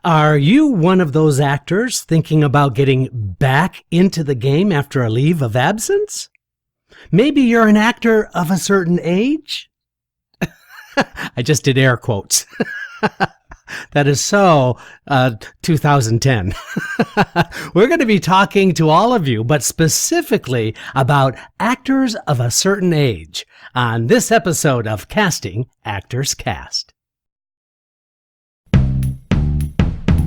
Are you one of those actors thinking about getting back into the game after a leave of absence? Maybe you're an actor of a certain age? I just did air quotes. That is so 2010. We're going to be talking to all of you, but specifically about actors of a certain age on this episode of Casting Actors Cast.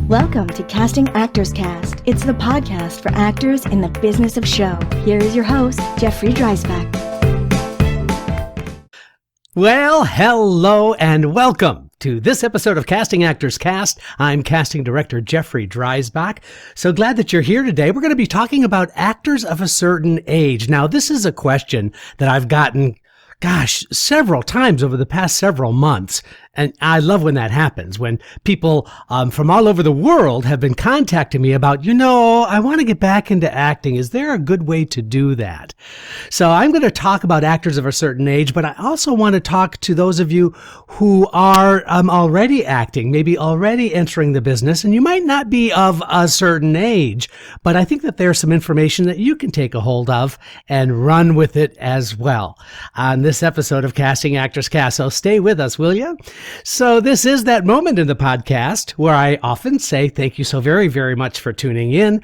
Welcome to Casting Actors Cast. It's the podcast for actors in the business of show. Here is your host, Jeffrey Dreisbach. Well, hello and welcome to this episode of Casting Actors Cast. I'm casting director Jeffrey Dreisbach. So glad that you're here today. We're going to be talking about actors of a certain age. Now, this is a question that I've gotten several times over the past several months. And I love when that happens, when people from all over the world have been contacting me about, I want to get back into acting. Is there a good way to do that? So I'm going to talk about actors of a certain age, but I also want to talk to those of you who are already acting, maybe already entering the business, and you might not be of a certain age, but I think that there's some information that you can take a hold of and run with it as well on this episode of Casting Actors Cast. So stay with us, will you? So this is that moment in the podcast where I often say thank you so very, very much for tuning in.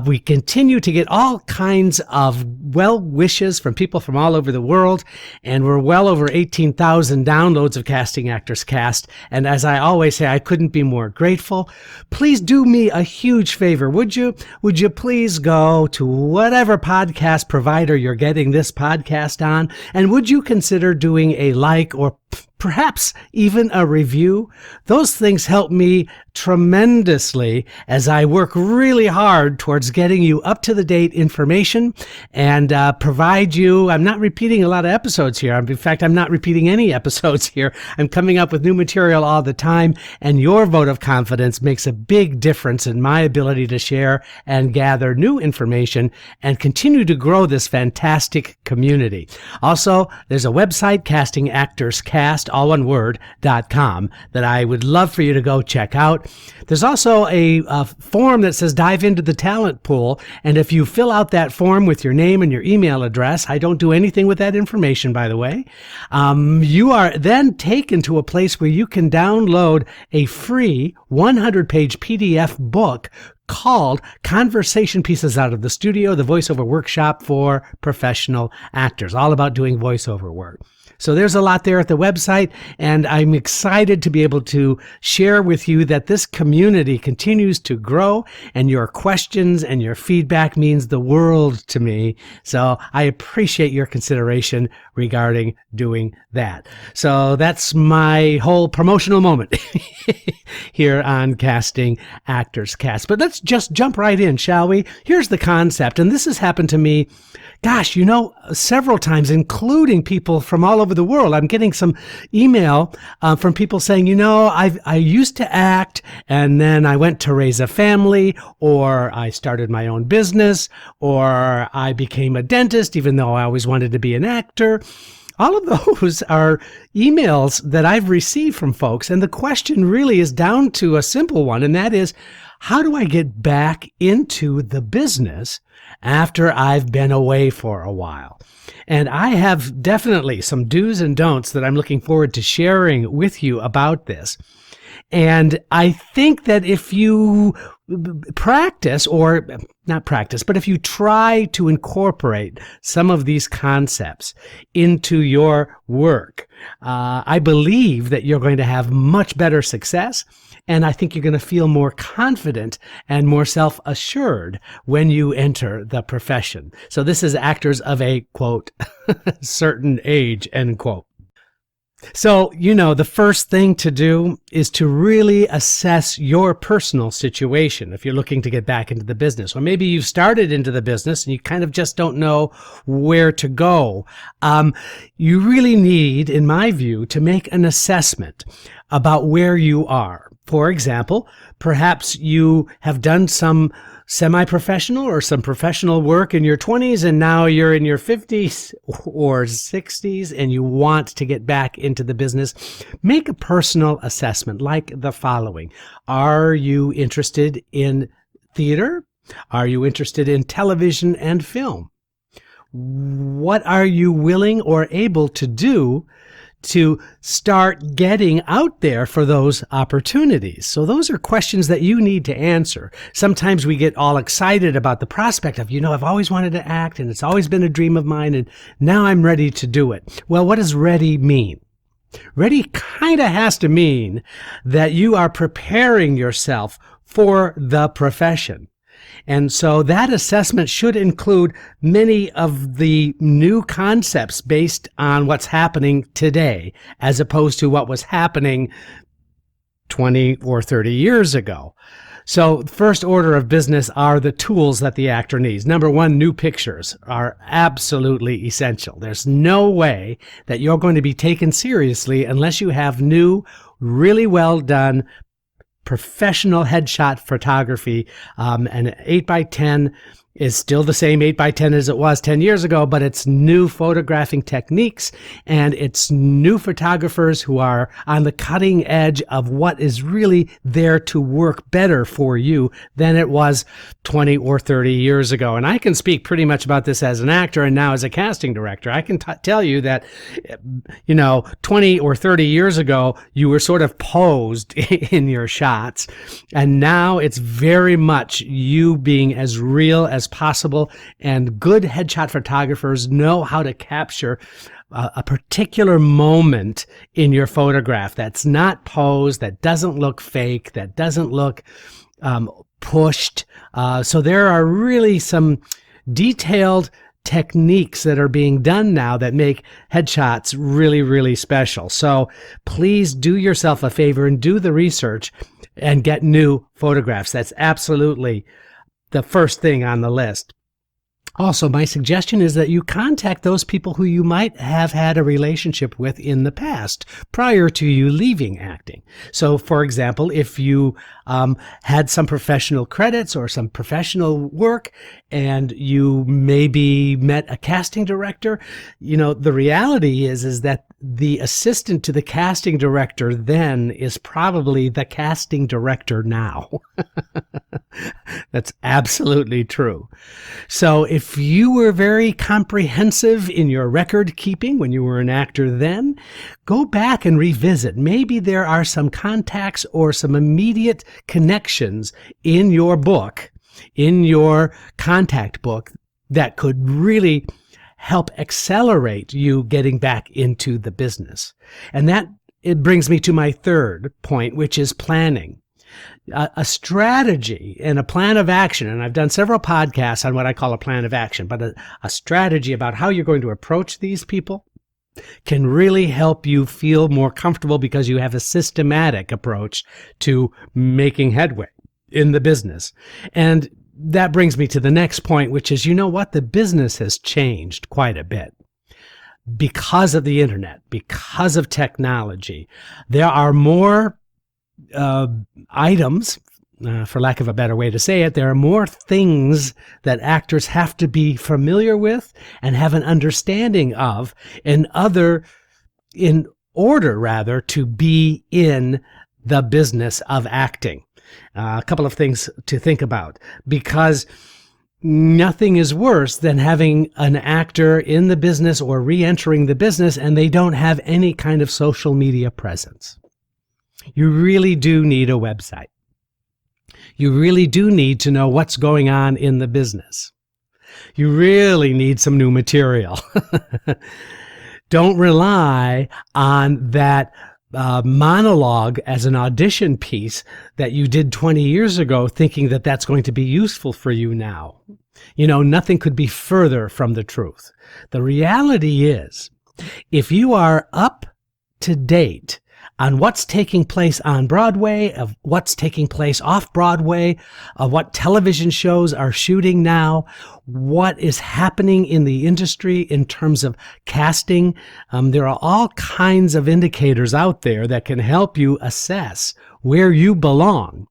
We continue to get all kinds of well wishes from people from all over the world, and we're well over 18,000 downloads of Casting Actors Cast. And as I always say, I couldn't be more grateful. Please do me a huge favor, would you? Would you please go to whatever podcast provider you're getting this podcast on, and would you consider doing a like or perhaps even a review? Those things help me tremendously as I work really hard towards getting you up-to-the-date information and provide you. I'm not repeating a lot of episodes here. In fact, I'm not repeating any episodes here. I'm coming up with new material all the time, and your vote of confidence makes a big difference in my ability to share and gather new information and continue to grow this fantastic community. Also, there's a website, castingactorscast, all one word, .com, that I would love for you to go check out. There's also a form that says dive into the talent pool, and if you fill out that form with your name and your email address, I don't do anything with that information, by the way, you are then taken to a place where you can download a free 100-page PDF book called Conversation Pieces Out of the Studio, the voiceover workshop for professional actors, all about doing voiceover work. So there's a lot there at the website, and I'm excited to be able to share with you that this community continues to grow, and your questions and your feedback means the world to me. So I appreciate your consideration regarding doing that. So that's my whole promotional moment here on Casting Actors Cast. But let's just jump right in, shall we? Here's the concept, and this has happened to me several times, including people from all over the world. I'm getting some email from people saying, I used to act, and then I went to raise a family, or I started my own business, or I became a dentist, even though I always wanted to be an actor. All of those are emails that I've received from folks, and the question really is down to a simple one, and that is, how do I get back into the business after I've been away for a while? And I have definitely some do's and don'ts that I'm looking forward to sharing with you about this. And I think that if you practice, or not practice, but if you try to incorporate some of these concepts into your work, I believe that you're going to have much better success. And I think you're going to feel more confident and more self-assured when you enter the profession. So this is actors of a, quote, certain age, end quote. So, the first thing to do is to really assess your personal situation if you're looking to get back into the business. Or maybe you've started into the business and you kind of just don't know where to go. You really need, in my view, to make an assessment about where you are. For example, perhaps you have done some semi-professional or some professional work in your 20s, and now you're in your 50s or 60s and you want to get back into the business, make a personal assessment like the following. Are you interested in theater? Are you interested in television and film? What are you willing or able to do to start getting out there for those opportunities? So those are questions that you need to answer. Sometimes we get all excited about the prospect of, I've always wanted to act and it's always been a dream of mine and now I'm ready to do it. Well, what does ready mean? Ready kind of has to mean that you are preparing yourself for the profession. And so that assessment should include many of the new concepts based on what's happening today, as opposed to what was happening 20 or 30 years ago. So first order of business are the tools that the actor needs. Number one, new pictures are absolutely essential. There's no way that you're going to be taken seriously unless you have new, really well done professional headshot photography. An 8x10 is still the same 8x10 as it was 10 years ago, but it's new photographing techniques and it's new photographers who are on the cutting edge of what is really there to work better for you than it was 20 or 30 years ago. And I can speak pretty much about this as an actor and now as a casting director. I can tell you that, 20 or 30 years ago, you were sort of posed in your shots. And now it's very much you being as real as possible, and good headshot photographers know how to capture a particular moment in your photograph that's not posed, that doesn't look fake, that doesn't look pushed. So there are really some detailed techniques that are being done now that make headshots really, really special. So please do yourself a favor and do the research and get new photographs. That's absolutely the first thing on the list. Also, my suggestion is that you contact those people who you might have had a relationship with in the past prior to you leaving acting. So, for example, if you had some professional credits or some professional work and you maybe met a casting director, the reality is that the assistant to the casting director then is probably the casting director now. That's absolutely true. So if you were very comprehensive in your record keeping when you were an actor then, go back and revisit. Maybe there are some contacts or some immediate connections in your book, in your contact book, that could really help accelerate you getting back into the business. And it brings me to my third point, which is planning. A strategy and a plan of action, and I've done several podcasts on what I call a plan of action, but a strategy about how you're going to approach these people can really help you feel more comfortable because you have a systematic approach to making headway in the business. And that brings me to the next point, which is, the business has changed quite a bit. Because of the internet, because of technology, there are more items, for lack of a better way to say it, there are more things that actors have to be familiar with and have an understanding of in order to be in the business of acting. A couple of things to think about, because nothing is worse than having an actor in the business or re-entering the business and they don't have any kind of social media presence. You really do need a website. You really do need to know what's going on in the business. You really need some new material. Don't rely on that monologue as an audition piece that you did 20 years ago, thinking that that's going to be useful for you now. Nothing could be further from the truth. The reality is, if you are up to date on what's taking place on Broadway, of what's taking place off Broadway, of what television shows are shooting now, what is happening in the industry in terms of casting. There are all kinds of indicators out there that can help you assess where you belong.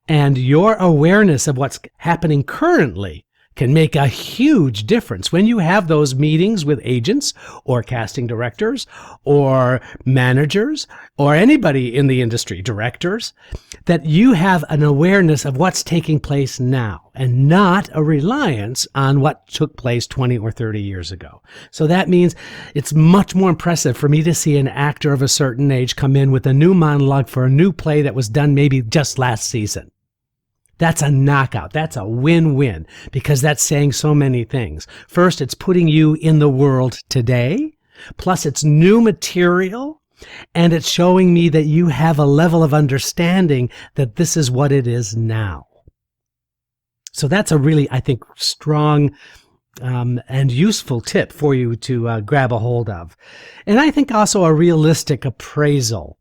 And your awareness of what's happening currently can make a huge difference when you have those meetings with agents or casting directors or managers or anybody in the industry, directors, that you have an awareness of what's taking place now and not a reliance on what took place 20 or 30 years ago. So that means it's much more impressive for me to see an actor of a certain age come in with a new monologue for a new play that was done maybe just last season. That's a knockout. That's a win-win, because that's saying so many things. First, it's putting you in the world today, plus it's new material, and it's showing me that you have a level of understanding that this is what it is now. So that's a really, I think, strong and useful tip for you to grab a hold of. And I think also a realistic appraisal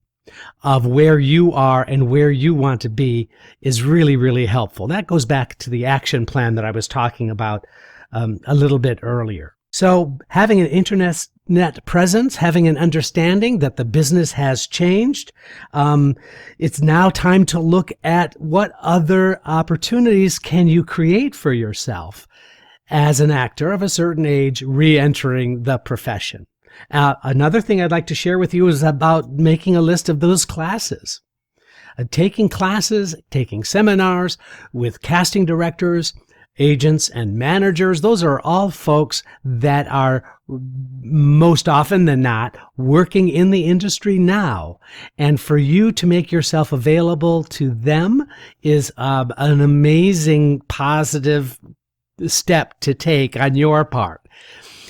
of where you are and where you want to be is really, really helpful. That goes back to the action plan that I was talking about a little bit earlier. So having an internet presence, having an understanding that the business has changed, it's now time to look at what other opportunities can you create for yourself as an actor of a certain age re-entering the profession. Another thing I'd like to share with you is about making a list of those classes. Taking classes, taking seminars with casting directors, agents, and managers. Those are all folks that are most often than not working in the industry now. And for you to make yourself available to them is an amazing positive step to take on your part.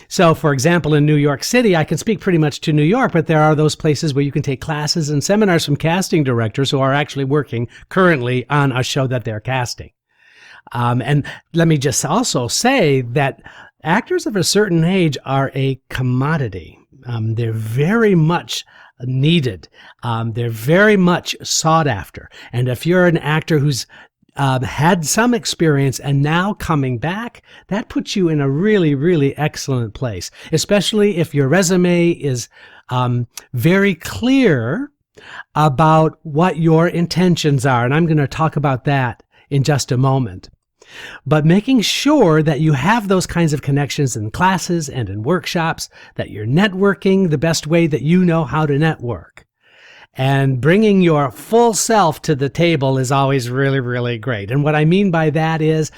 So, for example, in New York City, I can speak pretty much to New York, but there are those places where you can take classes and seminars from casting directors who are actually working currently on a show that they're casting. And let me just also say that actors of a certain age are a commodity. They're very much needed. They're very much sought after. And if you're an actor who's had some experience and now coming back, that puts you in a really, really excellent place, especially if your resume is very clear about what your intentions are. And I'm going to talk about that in just a moment. But making sure that you have those kinds of connections in classes and in workshops, that you're networking the best way that you know how to network. And bringing your full self to the table is always really, really great. And what I mean by that is,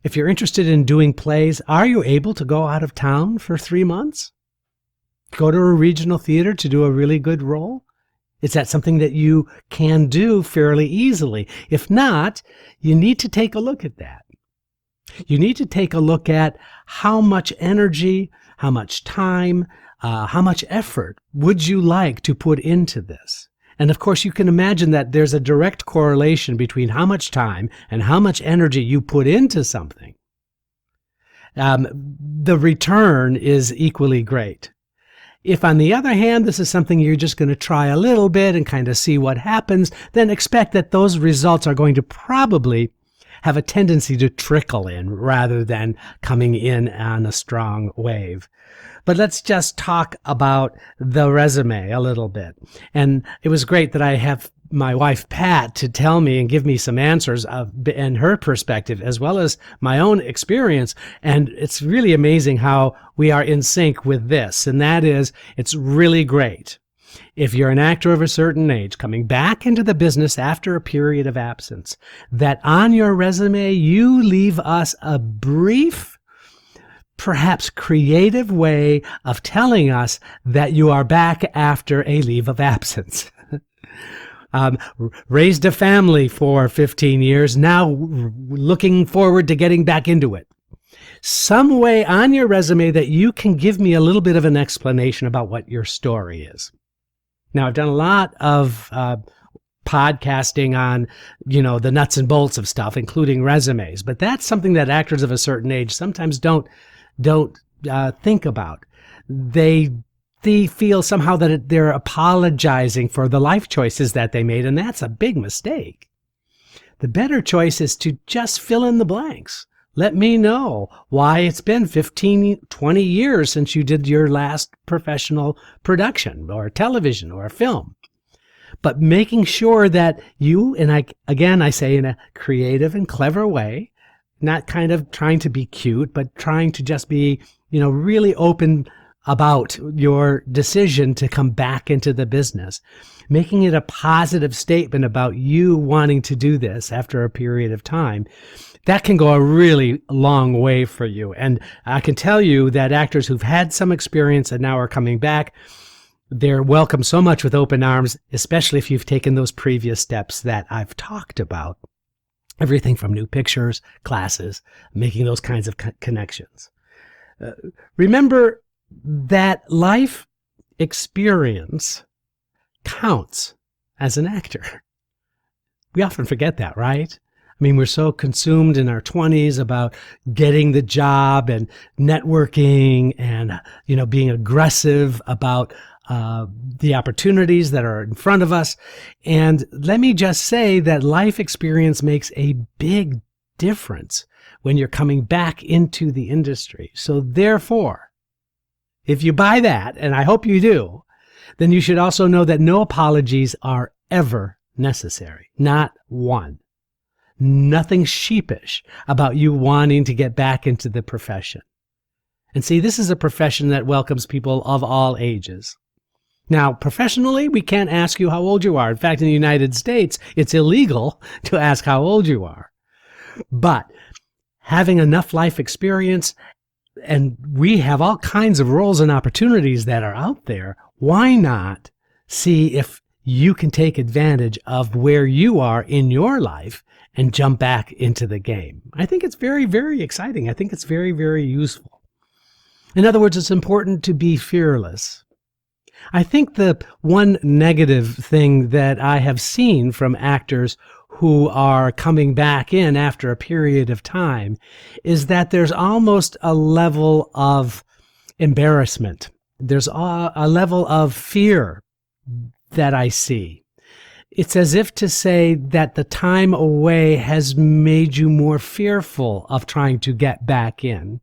if you're interested in doing plays, are you able to go out of town for 3 months? Go to a regional theater to do a really good role? Is that something that you can do fairly easily? If not, you need to take a look at that. You need to take a look at how much energy, how much time, how much effort would you like to put into this? And of course, you can imagine that there's a direct correlation between how much time and how much energy you put into something. The return is equally great. If, on the other hand, this is something you're just going to try a little bit and kind of see what happens, then expect that those results are going to probably have a tendency to trickle in rather than coming in on a strong wave. But let's just talk about the resume a little bit. And it was great that I have my wife, Pat, to tell me and give me some answers and her perspective, as well as my own experience. And it's really amazing how we are in sync with this. And that is, it's really great if you're an actor of a certain age coming back into the business after a period of absence, that on your resume, you leave us a brief, perhaps creative way of telling us that you are back after a leave of absence. Raised a family for 15 years, now looking forward to getting back into it. Some way on your resume that you can give me a little bit of an explanation about what your story is. Now, I've done a lot of podcasting on, the nuts and bolts of stuff, including resumes, but that's something that actors of a certain age sometimes don't think about. They feel somehow that they're apologizing for the life choices that they made, and that's a big mistake. The better choice is to just fill in the blanks. Let me know why it's been 15, 20 years since you did your last professional production or television or film. but making sure that you, and I say in a creative and clever way, not kind of trying to be cute, but trying to just be, really open about your decision to come back into the business, making it a positive statement about you wanting to do this after a period of time. That can go a really long way for you. And I can tell you that actors who've had some experience and now are coming back, they're welcome so much with open arms, especially if you've taken those previous steps that I've talked about. Everything from new pictures, classes, making those kinds of connections. Remember that life experience counts as an actor. We often forget that, right? I mean, we're so consumed in our 20s about getting the job and networking and, being aggressive about the opportunities that are in front of us. And let me just say that life experience makes a big difference when you're coming back into the industry. So therefore, if you buy that, and I hope you do, then you should also know that no apologies are ever necessary. Not one. Nothing sheepish about you wanting to get back into the profession. And see, this is a profession that welcomes people of all ages. Now, professionally, we can't ask you how old you are. In fact, in the United States, it's illegal to ask how old you are. But having enough life experience, and we have all kinds of roles and opportunities that are out there, why not see if you can take advantage of where you are in your life and jump back into the game? I think it's very, very exciting. I think it's very, very useful. In other words, it's important to be fearless. I think the one negative thing that I have seen from actors who are coming back in after a period of time is that there's almost a level of embarrassment. There's a level of fear that I see. It's as if to say that the time away has made you more fearful of trying to get back in.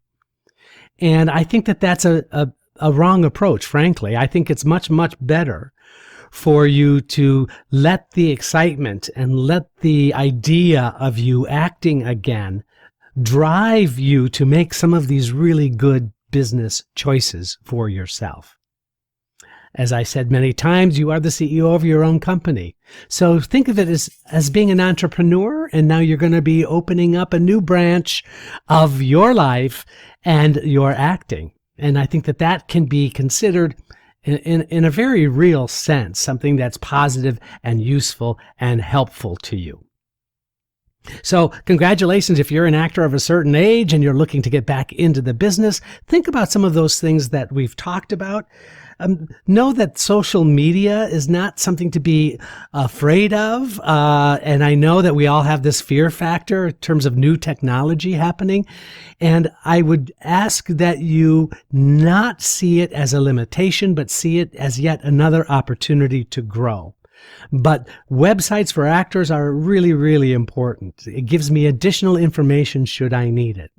And I think that that's a wrong approach, frankly. I think it's much, much better for you to let the excitement and let the idea of you acting again drive you to make some of these really good business choices for yourself. As I said many times, you are the CEO of your own company. So think of it as being an entrepreneur, and now you're going to be opening up a new branch of your life and your acting. And I think that can be considered in a very real sense, something that's positive and useful and helpful to you. So congratulations if you're an actor of a certain age and you're looking to get back into the business. Think about some of those things that we've talked about. Know that social media is not something to be afraid of. And I know that we all have this fear factor in terms of new technology happening. And I would ask that you not see it as a limitation, but see it as yet another opportunity to grow. But websites for actors are really, really important. It gives me additional information should I need it.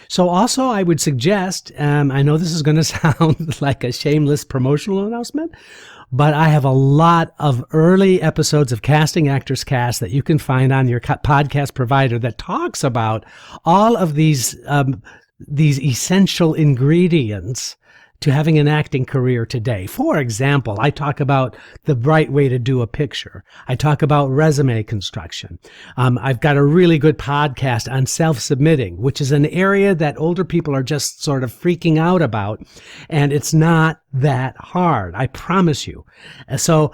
So also I would suggest, I know this is going to sound like a shameless promotional announcement, but I have a lot of early episodes of Casting Actors Cast that you can find on your podcast provider that talks about all of these essential ingredients to having an acting career today. For example, I talk about the right way to do a picture. I talk about resume construction. I've got a really good podcast on self-submitting, which is an area that older people are just sort of freaking out about. And it's not that hard, I promise you. So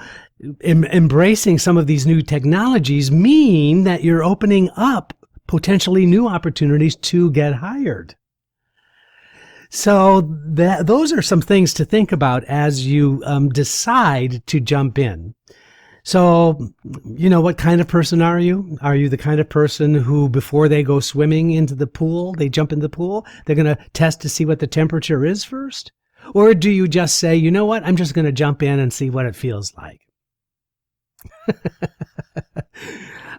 embracing some of these new technologies mean that you're opening up potentially new opportunities to get hired. So those are some things to think about as you decide to jump in. So, what kind of person are you? Are you the kind of person who, before they go swimming into the pool, they jump in the pool, they're going to test to see what the temperature is first? Or do you just say, you know what, I'm just going to jump in and see what it feels like?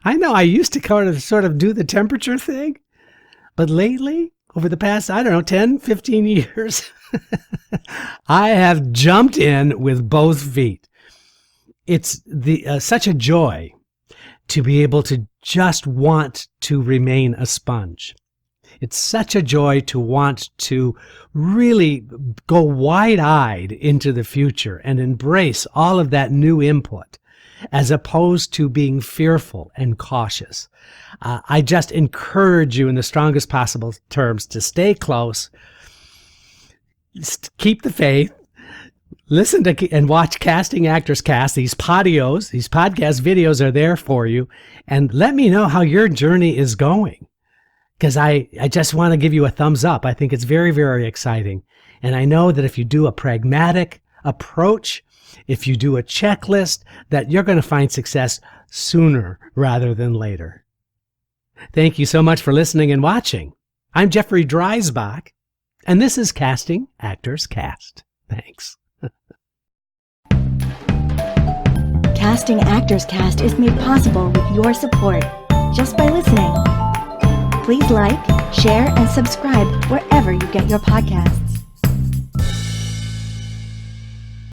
I know I used to sort of do the temperature thing, but lately, over the past, 10, 15 years, I have jumped in with both feet. it's such a joy to be able to just want to remain a sponge. It's such a joy to want to really go wide-eyed into the future and embrace all of that new input, as opposed to being fearful and cautious. I just encourage you in the strongest possible terms to stay close, keep the faith, listen to and watch Casting Actors Cast. These podcast videos are there for you, and let me know how your journey is going. Because I just want to give you a thumbs up. I think it's very, very exciting. And I know that if you do a pragmatic approach, if you do a checklist, that you're going to find success sooner rather than later. Thank you so much for listening and watching. I'm Jeffrey Dreisbach, and this is Casting Actors Cast. Thanks. Casting Actors Cast is made possible with your support just by listening. Please like, share, and subscribe wherever you get your podcasts.